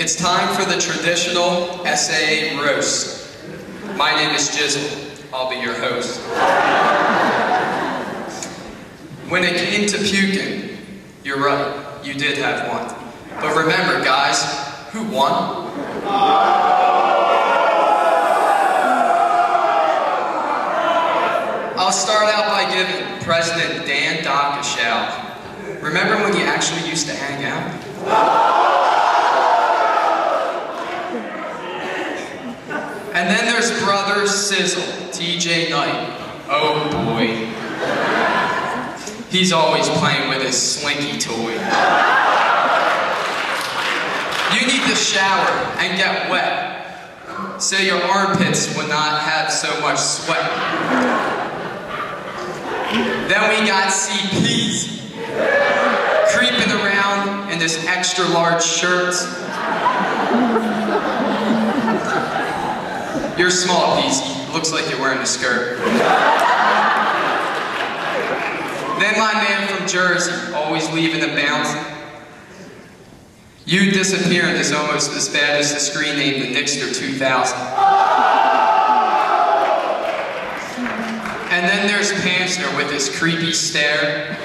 It's time for the traditional SAA roast. My name is Jizzle. I'll be your host. When it came to puking, you're right, you did have one. But remember, guys, who won? I'll start out by giving President Dan Dock a shout. Remember when you actually used to hang out? And then there's Brother Sizzle, TJ Knight. Oh boy. He's always playing with his slinky toy. You need to shower and get wet, so your armpits would not have so much sweat. Then we got CPs, creeping around in this extra large shirt. You're small, Peasy. Looks like you're wearing a skirt. Then my man from Jersey, always leaving the bounce. You disappearing is almost as bad as the screen name the Nixter 2000. And then there's Pamster with his creepy stare.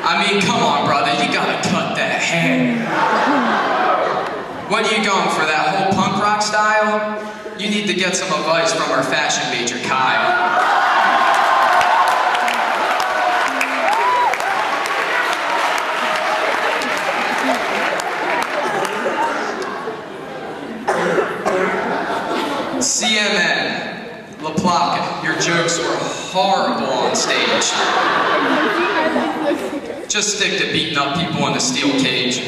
I mean, come on, brother, you gotta cut that hair. What are you going for, that whole punk rock style? You need to get some advice from our fashion major, Kyle. CMN, La Placa, your jokes were horrible on stage. Just stick to beating up people in the steel cage.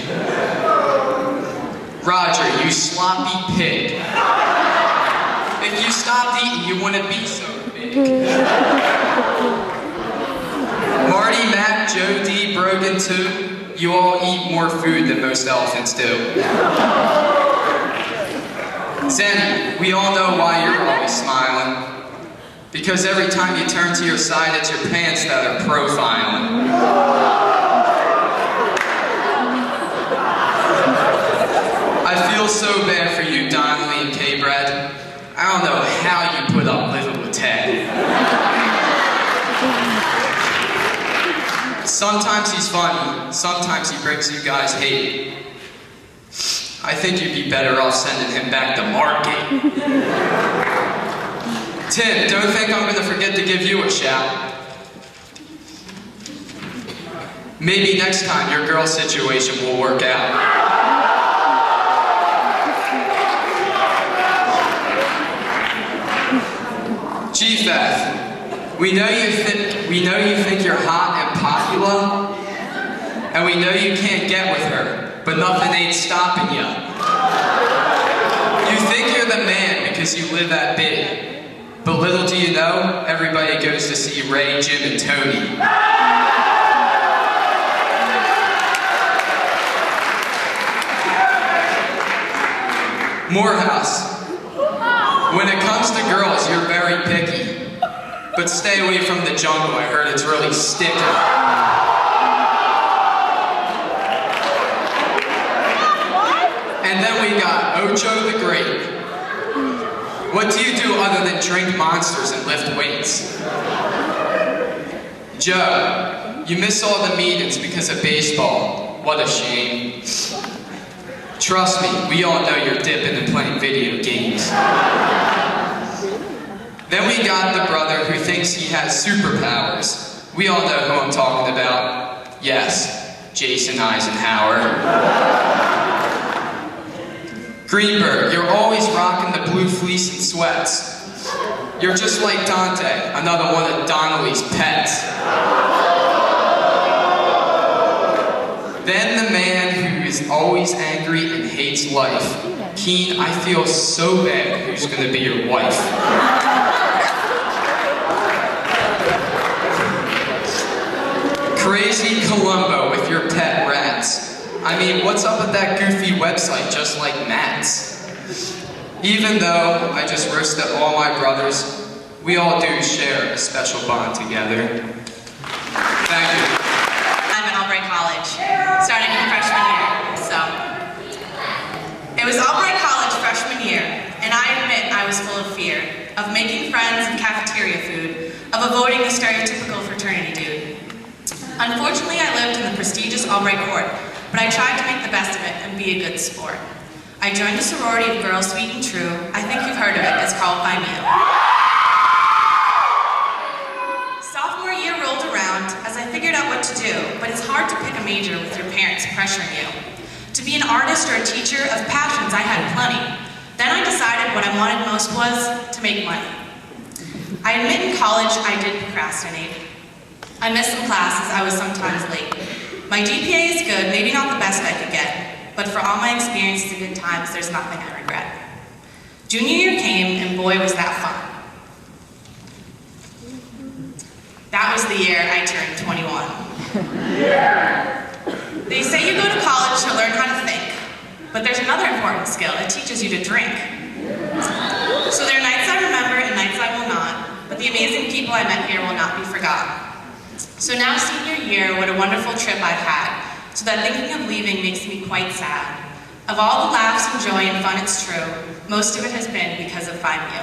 Roger, you sloppy pig. If you stopped eating, you wouldn't be so big. Marty, Matt, Joe D, Brogan 2, you all eat more food than most elephants do. Zenny, we all know why you're always smiling. Because every time you turn to your side, it's your pants that are profiling. I feel so bad for you, Donnelly and K-Brad. I don't know how you put up living with Ted. Sometimes he's funny, sometimes he brings you guys hate. I think you'd be better off sending him back to Margate. Tim, don't think I'm gonna forget to give you a shout. Maybe next time your girl situation will work out. GFF, we know you think you're hot and popular, and we know you can't get with her, but nothing ain't stopping you. You think you're the man because you live that big, but little do you know, everybody goes to see Ray, Jim, and Tony. Morehouse. When it comes to girls, you're very picky. But stay away from the jungle, I heard it's really sticky. And then we got Ocho the Great. What do you do other than drink monsters and lift weights? Joe, you miss all the meetings because of baseball. What a shame. Trust me, we all know you're dipping and playing video games. Then we got the brother who thinks he has superpowers. We all know who I'm talking about. Yes, Jason Eisenhower. Greenberg, you're always rocking the blue fleece and sweats. You're just like Dante, another one of Donnelly's pets. Then the man who is always angry and hates life. Keen, I feel so bad who's gonna be your wife. Crazy Columbo with your pet rats. I mean, what's up with that goofy website just like Matt's? Even though I just roasted all my brothers, we all do share a special bond together. Thank you. I'm at Albright College, starting in freshman year, so Albright Court, but I tried to make the best of it and be a good sport. I joined the sorority of Girls Sweet and True. I think you've heard of it. It's called Phi Mu. Sophomore year rolled around as I figured out what to do, but it's hard to pick a major with your parents pressuring you. To be an artist or a teacher of passions, I had plenty. Then I decided what I wanted most was to make money. I admit in college I did procrastinate. I missed some classes, I was sometimes late. My GPA is good, maybe not the best I could get, but for all my experiences and good times, there's nothing I regret. Junior year came, and boy was that fun. That was the year I turned 21. They say you go to college to learn how to think, but there's another important skill. It teaches you to drink. So there are nights I remember and nights I will not, but the amazing people I met here will not be forgotten. So now senior year, what a wonderful trip I've had, so that thinking of leaving makes me quite sad. Of all the laughs and joy and fun, it's true, most of it has been because of Phi Mu.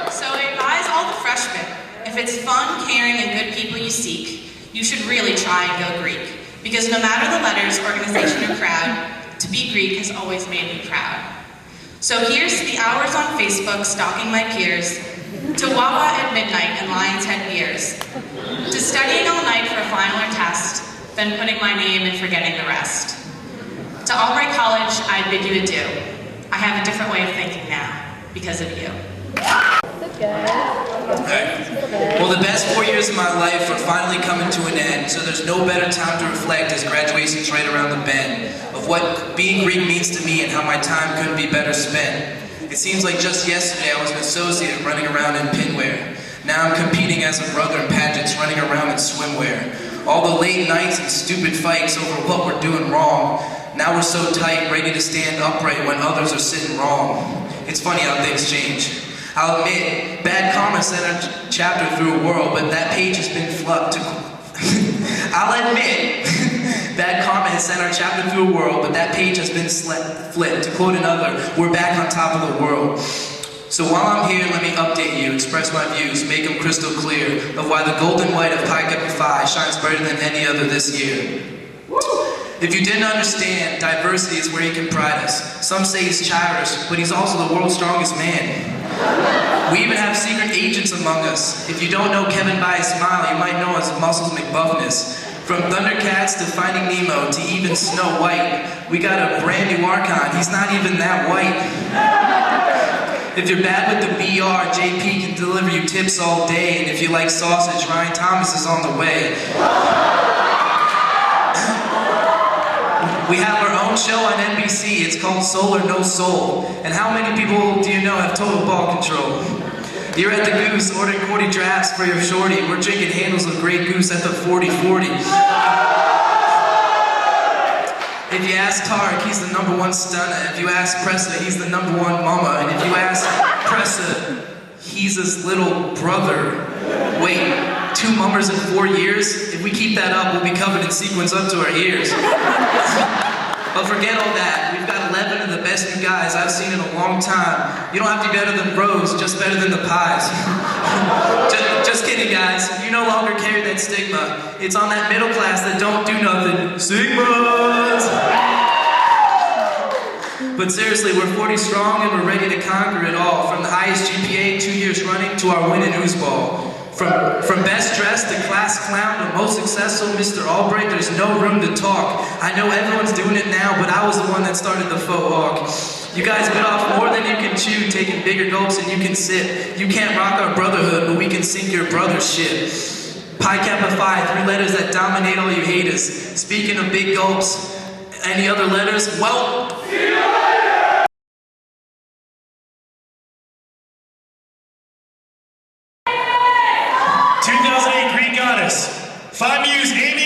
So I advise all the freshmen, if it's fun, caring, and good people you seek, you should really try and go Greek. Because no matter the letters, organization, or crowd, to be Greek has always made me proud. So here's to the hours on Facebook stalking my peers, to Wawa at midnight and Lion's Head beers, to studying all night for a final or test, then putting my name and forgetting the rest. To Albright College, I bid you adieu. I have a different way of thinking now, because of you. Well, the best 4 years of my life are finally coming to an end, so there's no better time to reflect as graduation's right around the bend, of what being Greek means to me and how my time couldn't be better spent. It seems like just yesterday I was an associate running around in pinwear. Now I'm competing as a brother in pageants running around in swimwear. All the late nights and stupid fights over what we're doing wrong. Now we're so tight, ready to stand upright when others are sitting wrong. It's funny how things change. I'll admit, bad karma sent our chapter through a world, but that page has been flipped to... I'll admit, bad karma has sent our chapter through a world, but that page has been flipped. To quote another, we're back on top of the world. So while I'm here, let me update you, express my views, make them crystal clear, of why the golden white of Pi Kappa Phi shines brighter than any other this year. If you didn't understand, diversity is where he can pride us. Some say he's Cyrus, but he's also the world's strongest man. We even have secret agents among us. If you don't know Kevin by his smile, you might know his Muscles McBuffness. From Thundercats to Finding Nemo to even Snow White, we got a brand new Archon. He's not even that white. If you're bad with the BR, JP can deliver you tips all day. And if you like sausage, Ryan Thomas is on the way. We have our own show on NBC. It's called Soul or No Soul. And how many people do you know have total ball control? You're at the Goose ordering 40 drafts for your shorty. We're drinking handles of Grey Goose at the 40-40. If you ask Tarek, he's the #1 stunner. If you ask Pressa, he's the #1 mama. And if you ask Pressa, he's his little brother. Wait, 2 mummers in 4 years? If we keep that up, we'll be covered in sequins up to our ears. But forget all that. We've got 11 of the best new guys I've seen in a long time. You don't have to be better than bros, just better than the pies. just kidding, guys. You no longer carry that stigma. It's on that middle class that don't do nothing. Sigmas! But seriously, we're 40 strong and we're ready to conquer it all. From the highest GPA 2 years running to our win in oozball. From best dressed to class clown to most successful Mr. Albright, there's no room to talk. I know everyone's doing it now, but I was the one that started the faux hawk. You guys bit off more than you can chew, taking bigger gulps than you can sip. You can't rock our brotherhood, but we can sink your brother's ship. Pi Kappa Phi, 3 letters that dominate all you haters. Speaking of big gulps, any other letters? Well... See you later! 2008 Greek Goddess, Phi Mu's Amy